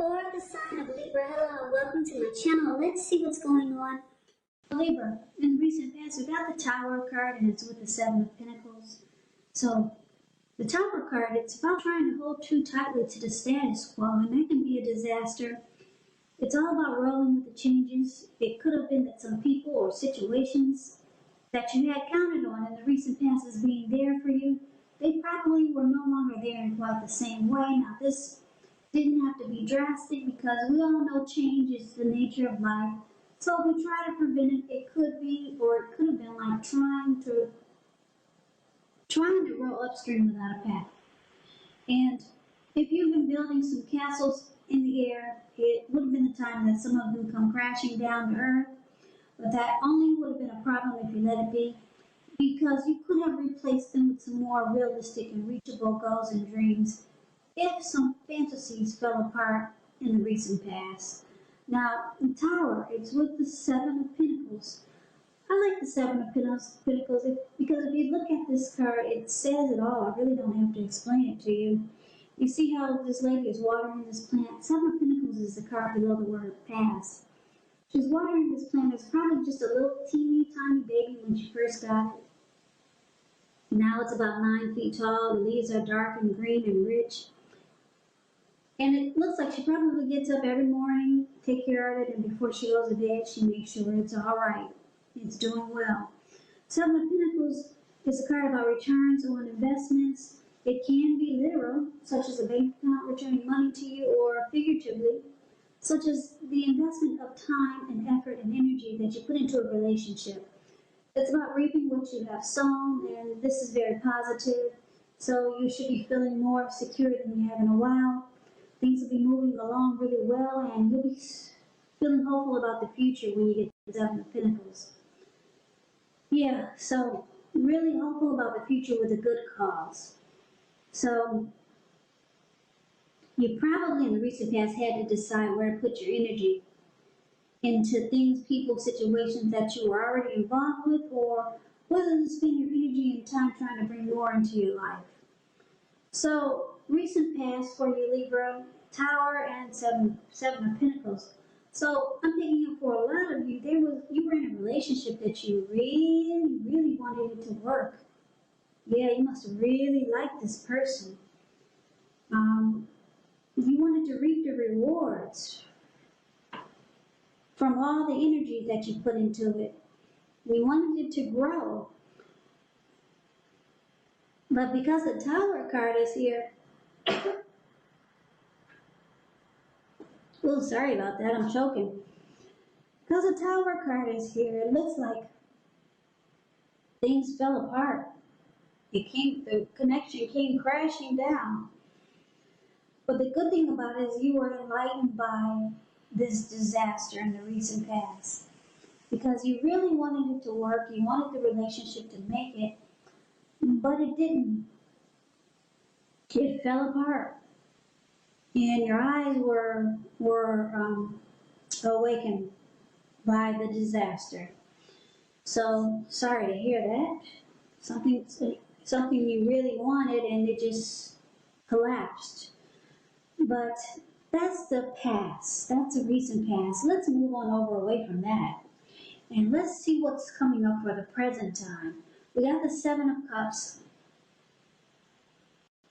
For the sign of Libra, hello, welcome to my channel. Let's see what's going on. Libra, in recent past, we got the Tower card, and it's with the Seven of Pentacles. So, the Tower card, it's about trying to hold too tightly to the status quo, and that can be a disaster. It's all about rolling with the changes. It could have been that some people or situations that you had counted on in the recent past as being there for you, they probably were no longer there in quite the same way. Now, this didn't have to be drastic because we all know change is the nature of life. So if we try to prevent it, it could be, or it could have been like trying to row upstream without a paddle. And if you've been building some castles in the air, it would have been the time that some of them come crashing down to earth. But that only would have been a problem if you let it be, because you could have replaced them with some more realistic and reachable goals and dreams if some fantasies fell apart in the recent past. Now, the Tower, it's with the Seven of Pentacles. I like the Seven of Pentacles because if you look at this card, it says it all. I really don't have to explain it to you. You see how this lady is watering this plant? Seven of Pentacles is the card below the word pass. She's watering this plant. It's probably just a little teeny tiny baby when she first got it. Now it's about 9 feet tall. The leaves are dark and green and rich. And it looks like she probably gets up every morning, take care of it, and before she goes to bed, she makes sure it's all right. It's doing well. Seven of Pentacles is a card about returns on investments. It can be literal, such as a bank account returning money to you, or figuratively, such as the investment of time and effort and energy that you put into a relationship. It's about reaping what you have sown, and this is very positive. So you should be feeling more secure than you have in a while. Things will be moving along really well, and you'll be feeling hopeful about the future when you get to the Seven of Pentacles. Yeah, so really hopeful about the future with a good cause. So you probably in the recent past had to decide where to put your energy into things, people, situations that you were already involved with, or whether to spend your energy and time trying to bring more into your life. So, recent past for you, Libra, Tower and Seven of Pentacles. So, I'm thinking for a lot of you, you were in a relationship that you really wanted it to work. Yeah, you must have really liked this person. You wanted to reap the rewards from all the energy that you put into it. You wanted it to grow. But because the Tower card is here, oh, sorry about that, I'm choking. Because the Tower card is here, it looks like things fell apart. The connection came crashing down. But the good thing about it is you were enlightened by this disaster in the recent past. Because you really wanted it to work, you wanted the relationship to make it, but it didn't. It fell apart. And your eyes were awakened by the disaster. So, sorry to hear that. Something you really wanted and it just collapsed. But that's the past. That's a recent past. Let's move on away from that. And let's see what's coming up for the present time. We got the Seven of Cups,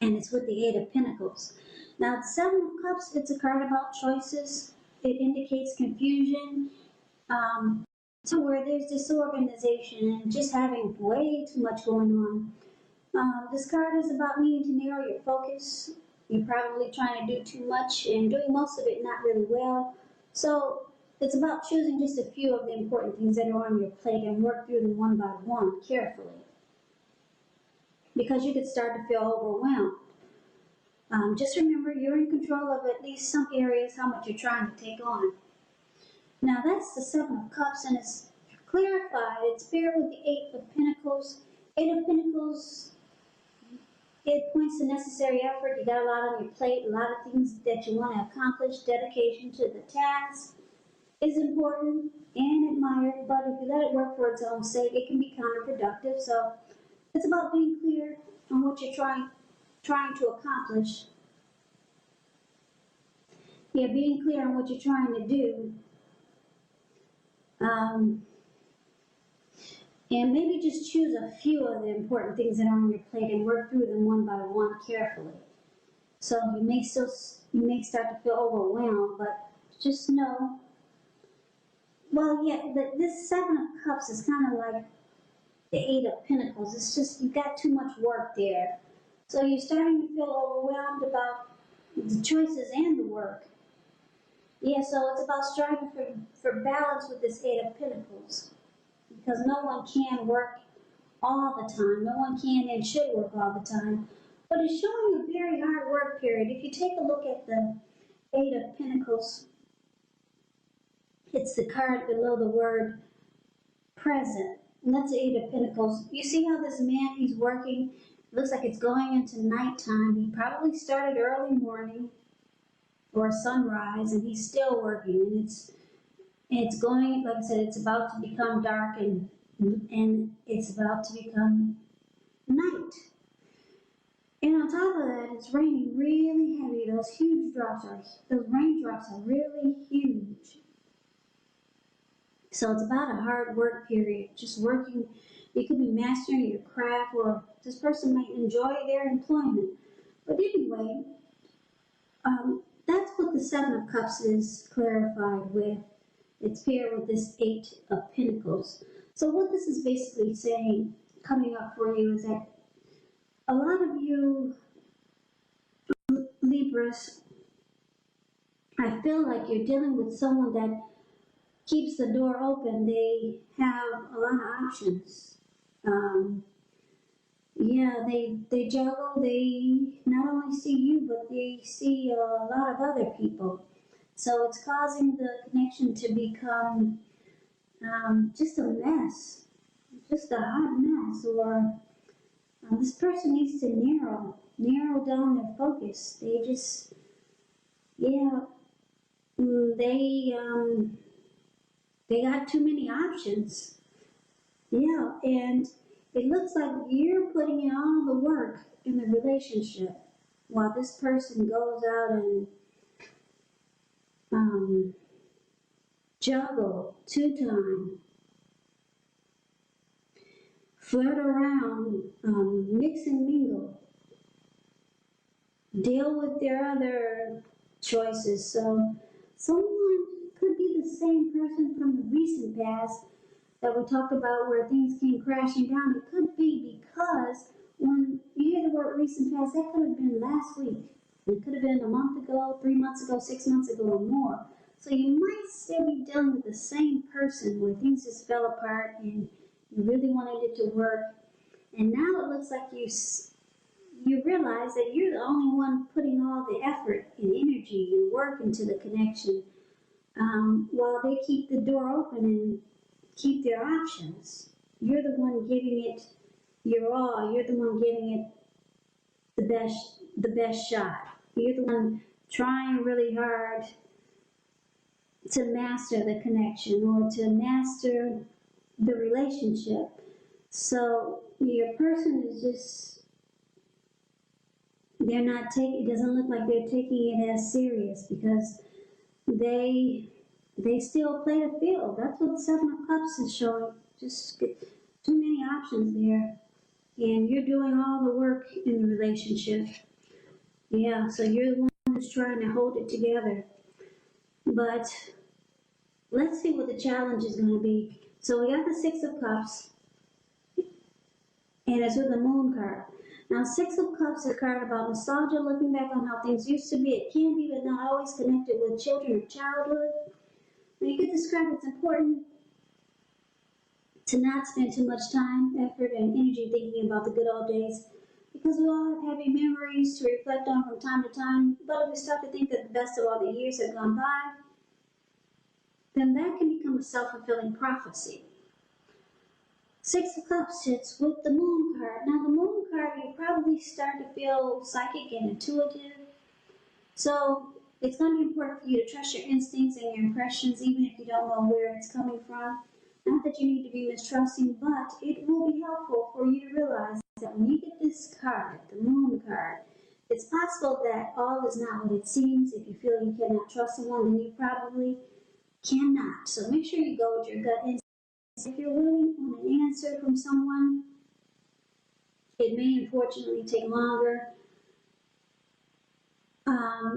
and it's with the Eight of Pentacles. Now, the Seven of Cups, it's a card about choices. It indicates confusion. So where there's disorganization and just having way too much going on. This card is about needing to narrow your focus. You're probably trying to do too much and doing most of it not really well. So it's about choosing just a few of the important things that are on your plate and work through them one by one carefully. Because you could start to feel overwhelmed. Just remember you're in control of at least some areas, how much you're trying to take on. Now that's the Seven of Cups, and it's clarified. It's paired with the Eight of Pentacles. Eight of Pentacles, it points to necessary effort. You got a lot on your plate, a lot of things that you want to accomplish. Dedication to the task is important and admired, but if you let it work for its own sake, it can be counterproductive. So it's about being clear on what you're trying to accomplish. Yeah, being clear on what you're trying to do. And maybe just choose a few of the important things that are on your plate and work through them one by one carefully. So you may start to feel overwhelmed, but just know, well, yeah, this Seven of Cups is kind of like the Eight of Pentacles. It's just you've got too much work there. So you're starting to feel overwhelmed about the choices and the work. Yeah, so it's about striving for balance with this Eight of Pentacles. Because no one can work all the time. No one can and should work all the time. But it's showing a very hard work period. If you take a look at the Eight of Pentacles, it's the card below the word present. And that's the Eight of Pentacles. You see how this man, he's working? It looks like it's going into nighttime. He probably started early morning or sunrise, and he's still working. And it's going, like I said, it's about to become dark, and it's about to become night. And on top of that, it's raining really heavy. Those raindrops are really huge. So it's about a hard work period, just working. You could be mastering your craft, or this person might enjoy their employment. But anyway, that's what the Seven of Cups is clarified with. It's paired with this Eight of Pentacles. So what this is basically saying, coming up for you, is that a lot of you Libras, I feel like you're dealing with someone that keeps the door open. They have a lot of options. Yeah, they juggle. They not only see you, but they see a lot of other people. So it's causing the connection to become just a mess, just a hot mess. Or this person needs to narrow down their focus. They just, yeah, they got too many options. Yeah, and it looks like you're putting in all the work in the relationship while this person goes out and juggle, two-time, flirt around, mix and mingle, deal with their other choices. So someone could be the same person from the recent past that we talked about where things came crashing down. It could be because when you hear the word recent past, that could have been last week. It could have been a month ago, 3 months ago, 6 months ago, or more. So you might still be dealing with the same person where things just fell apart and you really wanted it to work. And now it looks like you realize that you're the only one putting all the effort and energy and work into the connection, while they keep the door open and keep their options. You're the one giving it your all. You're the one giving it the best shot. You're the one trying really hard to master the connection or to master the relationship. So your person is just, it doesn't look like they're taking it as serious because they still play the field. That's what the Seven of Cups is showing. Just too many options there. And you're doing all the work in the relationship. Yeah, so you're the one who's trying to hold it together. But let's see what the challenge is going to be. So we got the Six of Cups, and it's with the Moon card. Now, Six of Cups is a card about nostalgia, looking back on how things used to be. It can be, but not always connected with children or childhood. When you get this card, it's important to not spend too much time, effort, and energy thinking about the good old days, because we all have happy memories to reflect on from time to time. But if we start to think that the best of all the years have gone by, then that can become a self-fulfilling prophecy. Six of Cups sits with the Moon card. Now, the Moon card, you probably start to feel psychic and intuitive. So it's going to be important for you to trust your instincts and your impressions, even if you don't know where it's coming from. Not that you need to be mistrusting, but it will be helpful for you to realize that when you get this card, the Moon card, it's possible that all is not what it seems. If you feel you cannot trust someone, then you probably cannot. So make sure you go with your gut instinct. If you're waiting on an answer from someone, it may unfortunately take longer.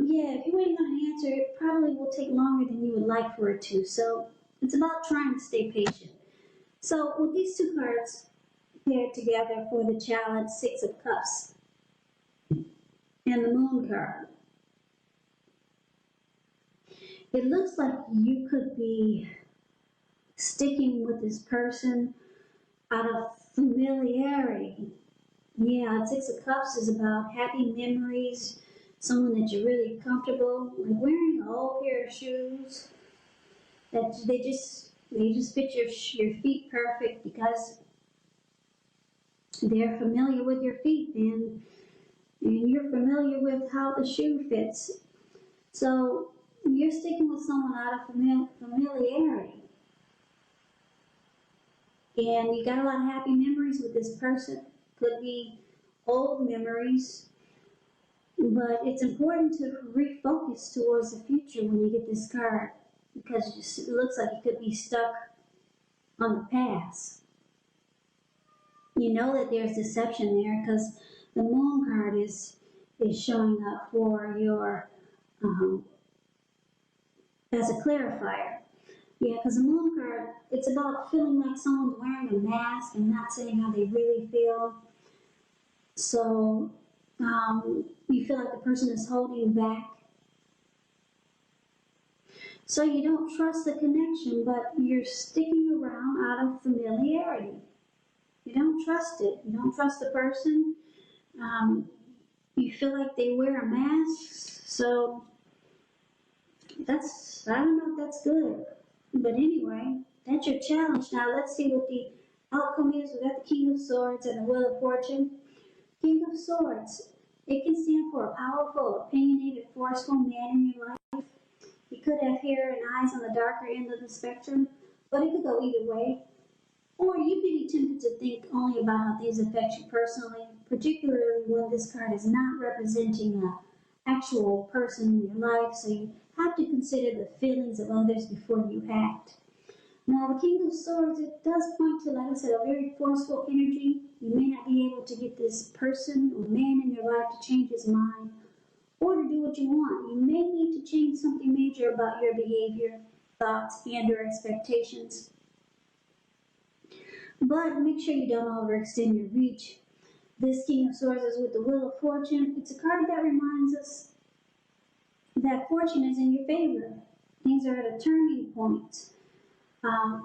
Yeah, if you're waiting on an answer, it probably will take longer than you would like for it to. So it's about trying to stay patient. So with these two cards paired together for the challenge, Six of Cups and the Moon card, it looks like you could be sticking with this person out of familiarity. Yeah, Six of Cups is about happy memories, someone that you're really comfortable, like wearing an old pair of shoes that they just fit your feet perfect because they're familiar with your feet and you're familiar with how the shoe fits. So you're sticking with someone out of familiarity. And you got a lot of happy memories with this person. Could be old memories, but it's important to refocus towards the future when you get this card because it looks like you could be stuck on the past. You know that there's deception there because the Moon card is showing up for your as a clarifier. Yeah, because the Moon card, it's about feeling like someone's wearing a mask and not saying how they really feel. So you feel like the person is holding back. So you don't trust the connection, but you're sticking around out of familiarity. You don't trust it. You don't trust the person. You feel like they wear a mask. So I don't know if that's good. But anyway, that's your challenge. Now let's see what the outcome is. We got the King of Swords and the Wheel of Fortune. King of Swords. It can stand for a powerful, opinionated, forceful man in your life. He could have hair and eyes on the darker end of the spectrum, but it could go either way. Or you may be tempted to think only about how things affect you personally, particularly when this card is not representing an actual person in your life, so you have to consider the feelings of others before you act. Now, the King of Swords, it does point to, like I said, a very forceful energy. You may not be able to get this person or man in your life to change his mind or to do what you want. You may need to change something major about your behavior, thoughts, and or expectations. But make sure you don't overextend your reach. This King of Swords is with the Wheel of Fortune. It's a card that reminds us that fortune is in your favor. Things are at a turning point.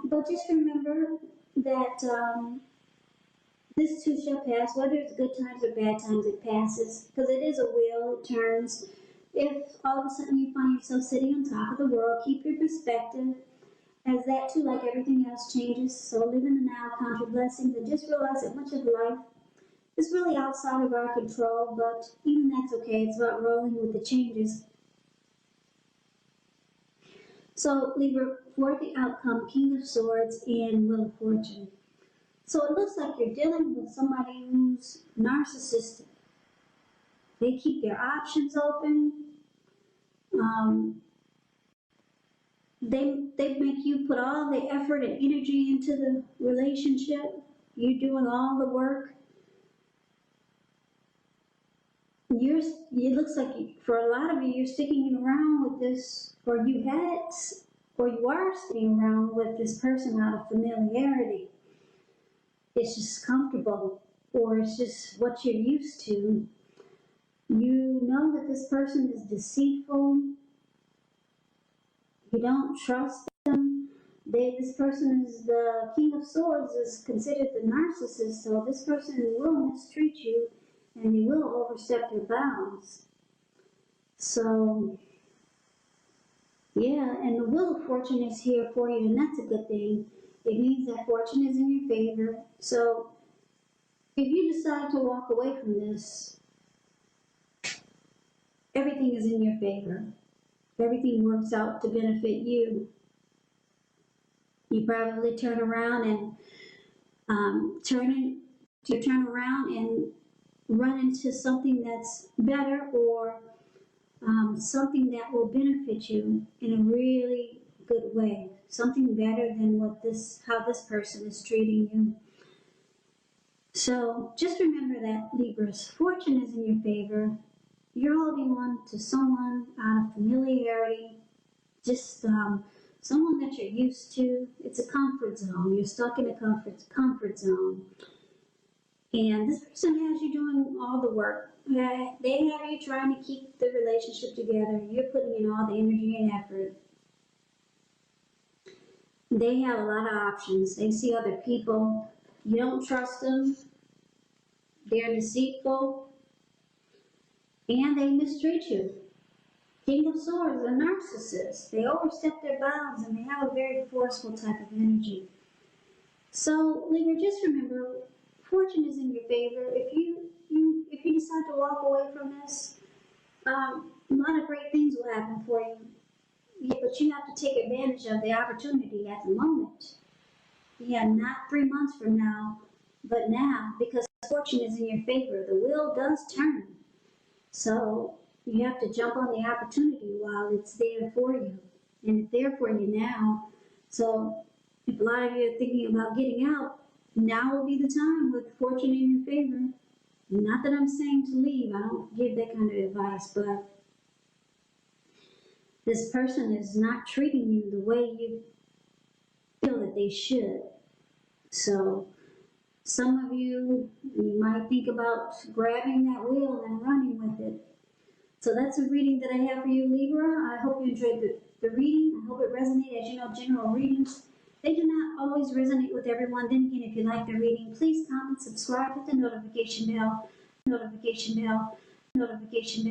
But just remember that this too shall pass. Whether it's good times or bad times, it passes. Because it is a wheel, it turns. If all of a sudden you find yourself sitting on top of the world, keep your perspective, as that too, like everything else, changes. So live in the now, count your blessings, and just realize that much of life is really outside of our control, but even that's okay. It's about rolling with the changes. So Libra, for the outcome, King of Swords and Wheel of Fortune. So it looks like you're dealing with somebody who's narcissistic. They keep their options open. They make you put all the effort and energy into the relationship. You're doing all the work. It looks like for a lot of you, you're sticking around with this, or you are sticking around with this person out of familiarity. It's just comfortable, or it's just what you're used to. You know that this person is deceitful. You don't trust them. This person is the King of Swords, is considered the narcissist, so this person will mistreat you and they will overstep their bounds. So, yeah, and the Wheel of Fortune is here for you, and that's a good thing. It means that fortune is in your favor. So, if you decide to walk away from this, everything is in your favor. Everything works out to benefit you. You probably turn around and run into something that's better, or something that will benefit you in a really good way. Something better than how this person is treating you. So just remember that, Libras. Fortune is in your favor. You're holding on to someone out of familiarity, just someone that you're used to. It's a comfort zone. You're stuck in a comfort zone. And this person has you doing all the work. They have you trying to keep the relationship together. You're putting in all the energy and effort. They have a lot of options. They see other people. You don't trust them. They're deceitful. And they mistreat you. King of Swords, a narcissist. They overstep their bounds and they have a very forceful type of energy. So, Libra, just remember, fortune is in your favor. If you decide to walk away from this, a lot of great things will happen for you. Yeah, but you have to take advantage of the opportunity at the moment. Yeah, not 3 months from now, but now, because fortune is in your favor. The wheel does turn. So you have to jump on the opportunity while it's there for you. And it's there for you now. So if a lot of you are thinking about getting out, now will be the time with fortune in your favor. Not that I'm saying to leave. I don't give that kind of advice, but this person is not treating you the way you feel that they should. So some of you might think about grabbing that wheel and running with it. So that's a reading that I have for you, Libra. I hope you enjoyed the reading. I hope it resonated. As you know, general readings, they do not always resonate with everyone. Then again, if you like the reading, please comment, subscribe, hit the notification bell, notification bell, notification bell.